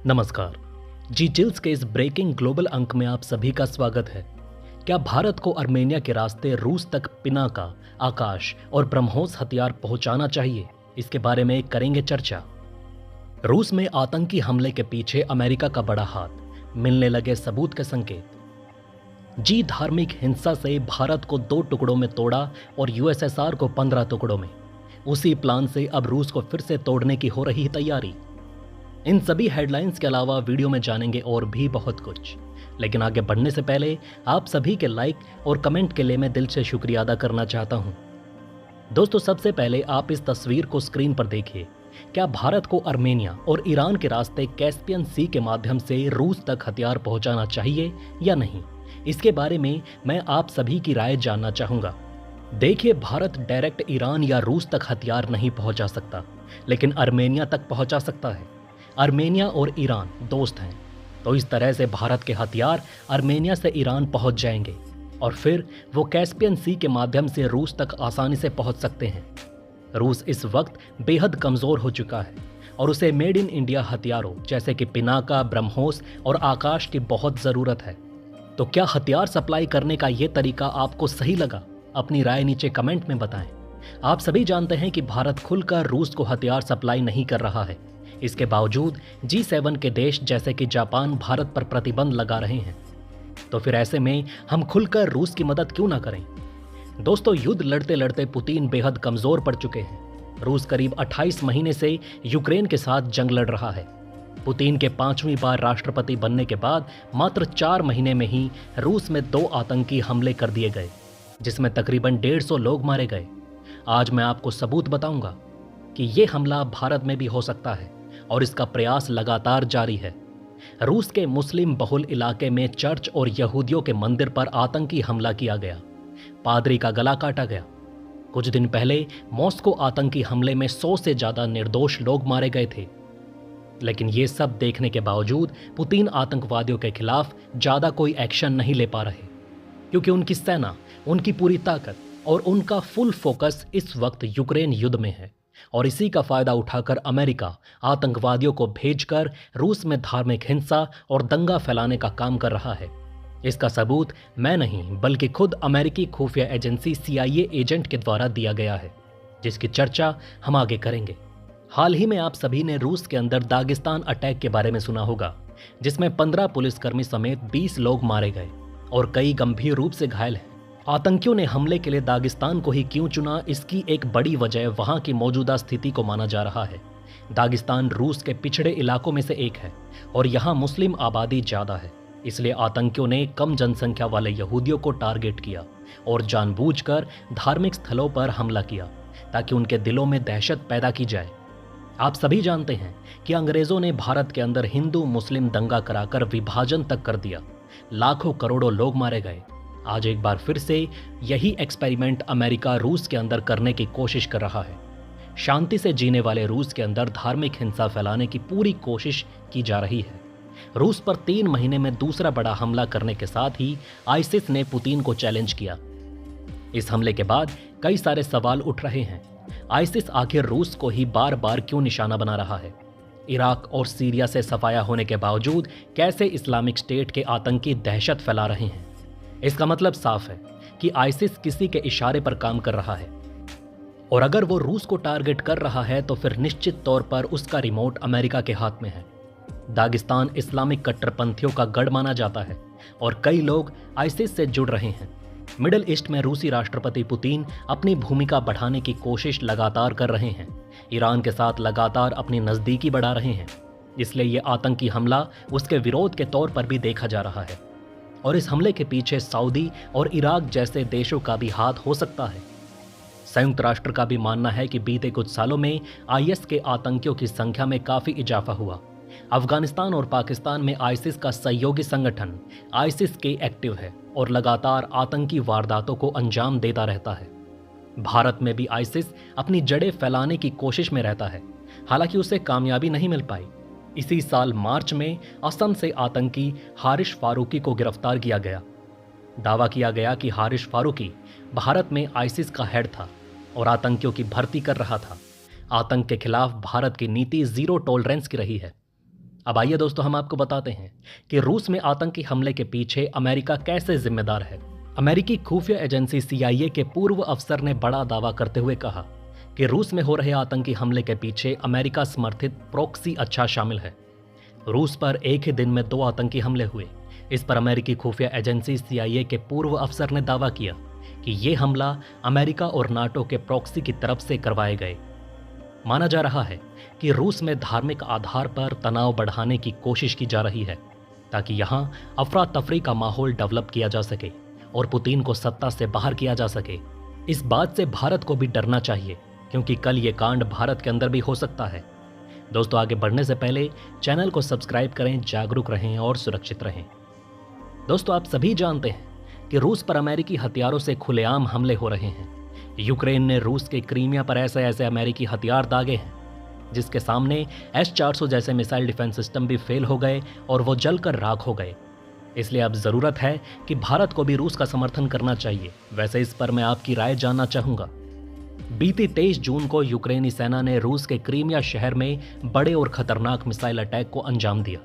नमस्कार। जी चिल्स के इस ब्रेकिंग ग्लोबल अंक में आप सभी का स्वागत है। क्या भारत को आर्मेनिया के रास्ते रूस तक पिनाका, आकाश और ब्रह्मोस हथियार पहुंचाना चाहिए? इसके बारे में करेंगे चर्चा। रूस में आतंकी हमले के पीछे अमेरिका का बड़ा हाथ, मिलने लगे सबूत के संकेत। जी धार्मिक हिंसा से भारत को 2 टुकड़ों में तोड़ा और यूएसएसआर को 15 टुकड़ों में। उसी प्लान से अब रूस को फिर से तोड़ने की हो रही तैयारी। इन सभी हेडलाइंस के अलावा वीडियो में जानेंगे और भी बहुत कुछ। लेकिन आगे बढ़ने से पहले आप सभी के लाइक और कमेंट के लिए मैं दिल से शुक्रिया अदा करना चाहता हूं। दोस्तों, सबसे पहले आप इस तस्वीर को स्क्रीन पर देखिए। क्या भारत को आर्मेनिया और ईरान के रास्ते कैस्पियन सी के माध्यम से रूस तक हथियार पहुंचाना चाहिए या नहीं? इसके बारे में मैं आप सभी की राय जानना चाहूंगा। देखिए, भारत डायरेक्ट ईरान या रूस तक हथियार नहीं पहुंचा सकता, लेकिन आर्मेनिया तक पहुंचा सकता है। आर्मेनिया और ईरान दोस्त हैं, तो इस तरह से भारत के हथियार आर्मेनिया से ईरान पहुंच जाएंगे और फिर वो कैस्पियन सी के माध्यम से रूस तक आसानी से पहुंच सकते हैं। रूस इस वक्त बेहद कमज़ोर हो चुका है और उसे मेड इन इंडिया हथियारों जैसे कि पिनाका, ब्रह्मोस और आकाश की बहुत ज़रूरत है। तो क्या हथियार सप्लाई करने का ये तरीका आपको सही लगा? अपनी राय नीचे कमेंट में बताएं। आप सभी जानते हैं कि भारत खुलकर रूस को हथियार सप्लाई नहीं कर रहा है। इसके बावजूद G7 के देश जैसे कि जापान भारत पर प्रतिबंध लगा रहे हैं। तो फिर ऐसे में हम खुलकर रूस की मदद क्यों ना करें? दोस्तों, युद्ध लड़ते लड़ते पुतिन बेहद कमजोर पड़ चुके हैं। रूस करीब 28 महीने से यूक्रेन के साथ जंग लड़ रहा है। पुतिन के 5वीं बार राष्ट्रपति बनने के बाद मात्र 4 महीने में ही रूस में 2 आतंकी हमले कर दिए गए, जिसमें तकरीबन 150 लोग मारे गए। आज मैं आपको सबूत बताऊंगा कि ये हमला भारत में भी हो सकता है और इसका प्रयास लगातार जारी है। रूस के मुस्लिम बहुल इलाके में चर्च और यहूदियों के मंदिर पर आतंकी हमला किया गया। पादरी का गला काटा गया। कुछ दिन पहले मॉस्को आतंकी हमले में 100 से ज्यादा निर्दोष लोग मारे गए थे। लेकिन ये सब देखने के बावजूद पुतिन आतंकवादियों के खिलाफ ज्यादा कोई एक्शन नहीं ले पा रहे, क्योंकि उनकी सेना, उनकी पूरी ताकत और उनका फुल फोकस इस वक्त यूक्रेन युद्ध में है। और इसी का फायदा उठाकर अमेरिका आतंकवादियों को भेजकर रूस में धार्मिक हिंसा और दंगा फैलाने का काम कर रहा है। इसका सबूत मैं नहीं, बल्कि खुद अमेरिकी खुफिया एजेंसी CIA एजेंट के द्वारा दिया गया है, जिसकी चर्चा हम आगे करेंगे। हाल ही में आप सभी ने रूस के अंदर दागिस्तान अटैक के बारे में सुना होगा, जिसमें 15 पुलिसकर्मी समेत 20 लोग मारे गए और कई गंभीर रूप से घायल हैं। आतंकियों ने हमले के लिए दागिस्तान को ही क्यों चुना, इसकी एक बड़ी वजह वहां की मौजूदा स्थिति को माना जा रहा है। दागिस्तान रूस के पिछड़े इलाकों में से एक है और यहाँ मुस्लिम आबादी ज्यादा है, इसलिए आतंकियों ने कम जनसंख्या वाले यहूदियों को टारगेट किया और जानबूझकर धार्मिक स्थलों पर हमला किया ताकि उनके दिलों में दहशत पैदा की जाए। आप सभी जानते हैं कि अंग्रेजों ने भारत के अंदर हिंदू मुस्लिम दंगा कराकर विभाजन तक कर दिया। लाखों करोड़ों लोग मारे गए। आज एक बार फिर से यही एक्सपेरिमेंट अमेरिका रूस के अंदर करने की कोशिश कर रहा है। शांति से जीने वाले रूस के अंदर धार्मिक हिंसा फैलाने की पूरी कोशिश की जा रही है। रूस पर 3 महीने में दूसरा बड़ा हमला करने के साथ ही आईसिस ने पुतिन को चैलेंज किया। इस हमले के बाद कई सारे सवाल उठ रहे हैं। आईसिस आखिर रूस को ही बार बार क्यों निशाना बना रहा है? इराक और सीरिया से सफाया होने के बावजूद कैसे इस्लामिक स्टेट के आतंकी दहशत फैला रहे हैं? इसका मतलब साफ है कि आईसिस किसी के इशारे पर काम कर रहा है, और अगर वो रूस को टारगेट कर रहा है तो फिर निश्चित तौर पर उसका रिमोट अमेरिका के हाथ में है। दागिस्तान इस्लामिक कट्टरपंथियों का गढ़ माना जाता है और कई लोग आईसिस से जुड़ रहे हैं। मिडिल ईस्ट में रूसी राष्ट्रपति पुतिन अपनी भूमिका बढ़ाने की कोशिश लगातार कर रहे हैं। ईरान के साथ लगातार अपनी नज़दीकी बढ़ा रहे हैं, इसलिए ये आतंकी हमला उसके विरोध के तौर पर भी देखा जा रहा है। और इस हमले के पीछे सऊदी और इराक जैसे देशों का भी हाथ हो सकता है। संयुक्त राष्ट्र का भी मानना है कि बीते कुछ सालों में IS के आतंकियों की संख्या में काफी इजाफा हुआ। अफगानिस्तान और पाकिस्तान में आईसिस का सहयोगी संगठन ISIS-K एक्टिव है और लगातार आतंकी वारदातों को अंजाम देता रहता है। भारत में भी ISIS अपनी जड़ें फैलाने की कोशिश में रहता है, हालांकि उसे कामयाबी नहीं मिल पाई। इसी साल मार्च में असम से आतंकी हारिश फारूकी को गिरफ्तार किया गया। दावा किया गया कि हारिश फारूकी भारत में आईसिस का हेड था और आतंकियों की भर्ती कर रहा था। आतंक के खिलाफ भारत की नीति जीरो टॉलरेंस की रही है। अब आइए दोस्तों, हम आपको बताते हैं कि रूस में आतंकी हमले के पीछे अमेरिका कैसे जिम्मेदार है। अमेरिकी खुफिया एजेंसी CIA के पूर्व अफसर ने बड़ा दावा करते हुए कहा कि रूस में हो रहे आतंकी हमले के पीछे अमेरिका समर्थित प्रॉक्सी अच्छा शामिल है। रूस पर एक ही दिन में 2 आतंकी हमले हुए। इस पर अमेरिकी खुफिया एजेंसी CIA के पूर्व अफसर ने दावा किया कि ये हमला अमेरिका और नाटो के प्रॉक्सी की तरफ से करवाए गए। माना जा रहा है कि रूस में धार्मिक आधार पर तनाव बढ़ाने की कोशिश की जा रही है ताकि यहां अफरा तफरी का माहौल डेवलप किया जा सके और पुतिन को सत्ता से बाहर किया जा सके। इस बात से भारत को भी डरना चाहिए क्योंकि कल ये कांड भारत के अंदर भी हो सकता है। दोस्तों, आगे बढ़ने से पहले चैनल को सब्सक्राइब करें, जागरूक रहें और सुरक्षित रहें। दोस्तों, आप सभी जानते हैं कि रूस पर अमेरिकी हथियारों से खुलेआम हमले हो रहे हैं। यूक्रेन ने रूस के क्रीमिया पर ऐसे अमेरिकी हथियार दागे हैं जिसके सामने S-400 जैसे मिसाइल डिफेंस सिस्टम भी फेल हो गए और वो जलकर राख हो गए। इसलिए अब जरूरत है कि भारत को भी रूस का समर्थन करना चाहिए। वैसे इस पर मैं आपकी राय जानना चाहूंगा। बीती 23 जून को यूक्रेनी सेना ने रूस के क्रीमिया शहर में बड़े और खतरनाक मिसाइल अटैक को अंजाम दिया।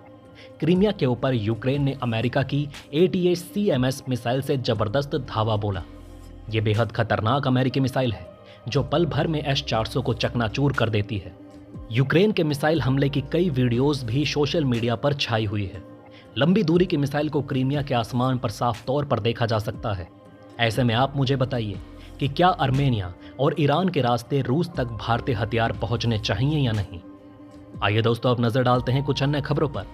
क्रीमिया के ऊपर यूक्रेन ने अमेरिका की ATACMS मिसाइल से जबरदस्त धावा बोला। ये बेहद खतरनाक अमेरिकी मिसाइल है जो पल भर में S-400 को चकनाचूर कर देती है। यूक्रेन के मिसाइल हमले की कई वीडियोस भी सोशल मीडिया पर छाई हुई है। लंबी दूरी की मिसाइल को क्रीमिया के आसमान पर साफ तौर पर देखा जा सकता है। ऐसे में आप मुझे बताइए कि क्या आर्मेनिया और ईरान के रास्ते रूस तक भारतीय हथियार पहुंचने चाहिए या नहीं। आइए दोस्तों, अब नजर डालते हैं कुछ अन्य खबरों पर।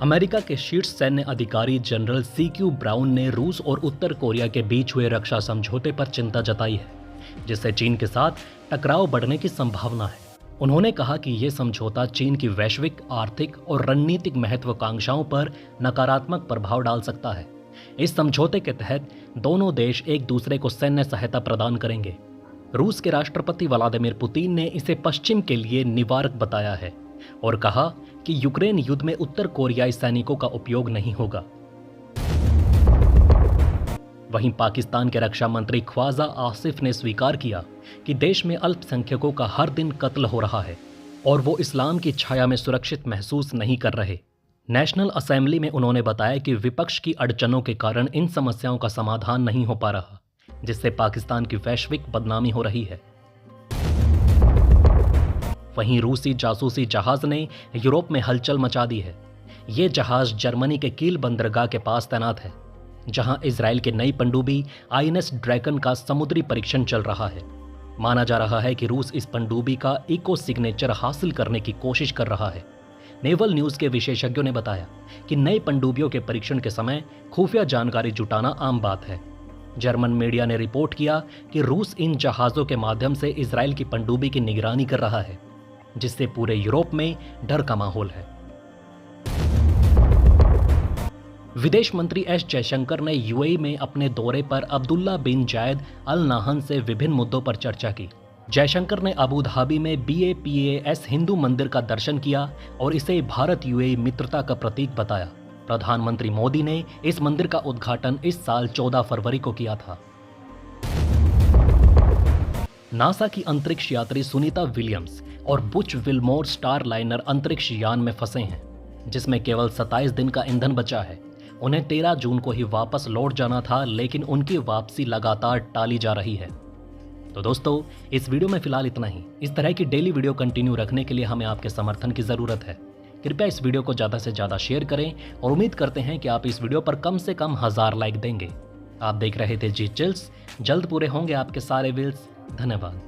अमेरिका के शीर्ष सैन्य अधिकारी जनरल CQ ब्राउन ने रूस और उत्तर कोरिया के बीच हुए रक्षा समझौते पर चिंता जताई है जिससे चीन के साथ टकराव बढ़ने की संभावना है। उन्होंने कहा कि यह समझौता चीन की वैश्विक, आर्थिक और रणनीतिक महत्वाकांक्षाओं पर नकारात्मक प्रभाव डाल सकता है। इस समझौते के तहत दोनों देश एक दूसरे को सैन्य सहायता प्रदान करेंगे। रूस के राष्ट्रपति व्लादिमीर पुतिन ने इसे पश्चिम के लिए निवारक बताया है और कहा कि यूक्रेन युद्ध में उत्तर कोरियाई सैनिकों का उपयोग नहीं होगा। वहीं पाकिस्तान के रक्षा मंत्री ख्वाजा आसिफ ने स्वीकार किया कि देश में अल्पसंख्यकों का हर दिन कत्ल हो रहा है और वो इस्लाम की छाया में सुरक्षित महसूस नहीं कर रहे। नेशनल असेंबली में उन्होंने बताया कि विपक्ष की अड़चनों के कारण इन समस्याओं का समाधान नहीं हो पा रहा, जिससे पाकिस्तान की वैश्विक बदनामी हो रही है। वहीं रूसी जासूसी जहाज ने यूरोप में हलचल मचा दी है। ये जहाज जर्मनी के कील बंदरगाह के पास तैनात है जहां इजराइल के नई पनडुब्बी INS ड्रैगन का समुद्री परीक्षण चल रहा है। माना जा रहा है कि रूस इस पनडुब्बी का इको सिग्नेचर हासिल करने की कोशिश कर रहा है। नेवल न्यूज के विशेषज्ञों ने बताया कि नई पनडुब्बियों के परीक्षण के समय खुफिया जानकारी जुटाना आम बात है। जर्मन मीडिया ने रिपोर्ट किया कि रूस इन जहाजों के माध्यम से इजराइल की पनडुब्बी की निगरानी कर रहा है, जिससे पूरे यूरोप में डर का माहौल है। विदेश मंत्री S जयशंकर ने UAE में अपने दौरे पर अब्दुल्ला बिन जायद अल नाहन से विभिन्न मुद्दों पर चर्चा की। जयशंकर ने अबू धाबी में BAPAS हिंदू मंदिर का दर्शन किया और इसे भारत UAE मित्रता का प्रतीक बताया। प्रधानमंत्री मोदी ने इस मंदिर का उद्घाटन इस साल 14 फरवरी को किया था। नासा की अंतरिक्ष यात्री सुनीता विलियम्स और बुच विल्मोर स्टार लाइनर अंतरिक्ष यान में फंसे हैं, जिसमें केवल 27 दिन का ईंधन बचा है। उन्हें 13 जून को ही वापस लौट जाना था, लेकिन उनकी वापसी लगातार टाली जा रही है। तो दोस्तों, इस वीडियो में फिलहाल इतना ही। इस तरह की डेली वीडियो कंटिन्यू रखने के लिए हमें आपके समर्थन की ज़रूरत है। कृपया इस वीडियो को ज़्यादा से ज़्यादा शेयर करें और उम्मीद करते हैं कि आप इस वीडियो पर कम से कम 1000 लाइक देंगे। आप देख रहे थे जी चिल्स। जल्द पूरे होंगे आपके सारे विल्स। धन्यवाद।